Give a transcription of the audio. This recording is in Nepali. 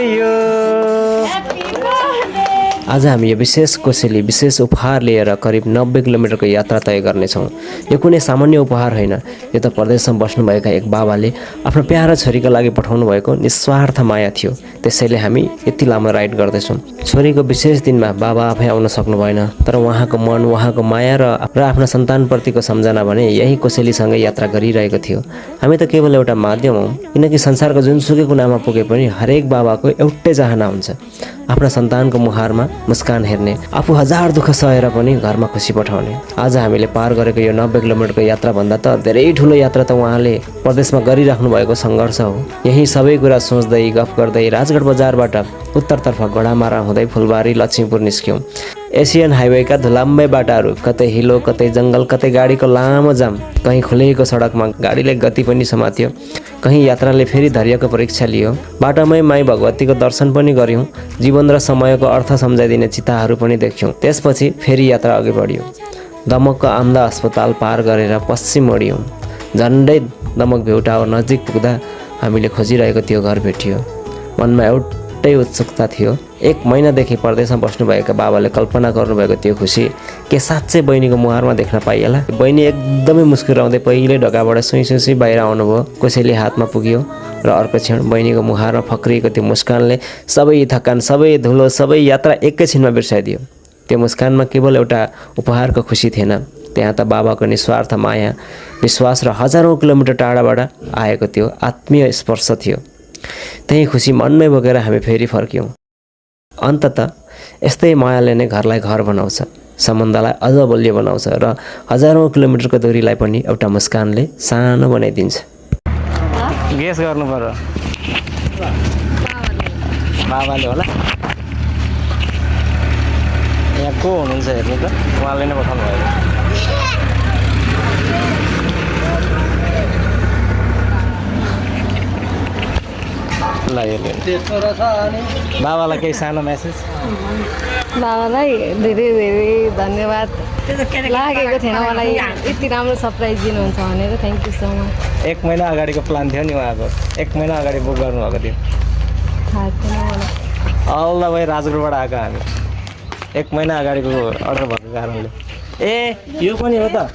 यो। आज हामी यो विशेष कोसेली विशेष उपहार लिएर करिब 90 किलोमिटरको यात्रा तय गर्नेछौँ। यो कुनै सामान्य उपहार होइन, यो त परदेशमा बस्नुभएका एक बाबाले आफ्नो प्यारो छोरीका लागि पठाउनु भएको निस्वार्थ माया थियो। त्यसैले हामी यति लामो राइड गर्दैछौँ। छोरीको विशेष दिनमा बाबा आफै आउन सक्नु भएन, तर उहाँको मन, उहाँको माया र आफ्नो सन्तानप्रतिको सम्झना भने यही कोसेलीसँगै यात्रा गरिरहेको थियो। हामी त केवल एउटा माध्यम हौँ, किनकि संसारको जुनसुकै कुनामा पुगे पनि हरेक बाबाको एउटै चाहना हुन्छ, आफ्ना सन्तानको मुहारमा मुस्कान हेर्ने, आफू हजार दुःख सहेर पनि घरमा खुसी पठाउने। आज हामीले पार गरेको यो 90 किलोमिटरको यात्राभन्दा त धेरै ठुलो यात्रा त उहाँले परदेशमा गरिराख्नु भएको सङ्घर्ष हो। यही सबै कुरा सोच्दै गफ गर्दै राजगढ बजारबाट उत्तरतर्फ गडामारा हुँदै फुलबारी लक्ष्मीपुर निस्क्यौँ। एसियन हाइवेका धुलाम्बै बाटाहरू, कतै हिलो, कतै जङ्गल, कतै गाडीको लामो जाम, कहीँ खुलेको सडकमा गाडीले गति पनि समात्यो, कहीँ यात्राले फेरि धैर्यको परीक्षा लियो। बाटोमै माई भगवतीको दर्शन पनि गऱ्यौँ, जीवन र समयको अर्थ सम्झाइदिने चिताहरू पनि देख्यौँ। त्यसपछि फेरि यात्रा अघि बढ्यो। दमकको आम्दा अस्पताल पार गरेर पश्चिम मोड्यौँ। झन्डै दमक भेउटावर नजिक पुग्दा हामीले खोजिरहेको त्यो घर भेटियो। मनमा एउटै उत्सुकता थियो। 1 महिनादेखि परदेशमा बस्नुभएका बाबाले कल्पना गर्नुभएको त्यो खुसी के साँच्चै बहिनीको मुहारमा देख्न पाइएला। बहिनी एकदमै मुस्कुराउँदै पहिल्यै ढोकाबाट सुई सुई बाहिर आउनुभयो। कोसेली हातमा पुग्यो र अर्को क्षण बहिनीको मुहारमा फक्रिएको त्यो मुस्कानले सबै थकान, सबै धुलो, सबै यात्रा एकैछिनमा बिर्साइदियो। त्यो मुस्कानमा केवल एउटा उपहारको खुसी थिएन, त्यहाँ त बाबाको निस्वार्थ माया, विश्वास र हजारौँ किलोमिटर टाढाबाट आएको त्यो आत्मीय स्पर्श थियो। त्यही खुसी मनमै बोकेर हामी फेरि फर्क्यौँ। अन्ततः यस्तै मायाले नै घरलाई घर बनाउँछ, सम्बन्धलाई अझ बलियो बनाउँछ र हजारौँ किलोमिटरको दूरीलाई पनि एउटा मुस्कानले सानो बनाइदिन्छ। गेस गर्नु पर्यो, बाबाले होला। यहाँ को हुनुहुन्छ हेर्नु त, उहाँले नै पठाउनु भएको। ल बाबालाई केही सानो मेसेज। बाबालाई धेरै धेरै धन्यवाद। लागेको थिएन मलाई यति राम्रो सरप्राइज दिनुहुन्छ भनेर। Thank you so much. 1 महिना अगाडिको प्लान थियो नि उहाँको, 1 महिना अगाडि बुक गर्नुभएको थियो। अल द वे राजगढबाट आएको हामी, 1 महिना अगाडिको अर्डर भएको कारणले। ए यो पनि हो त।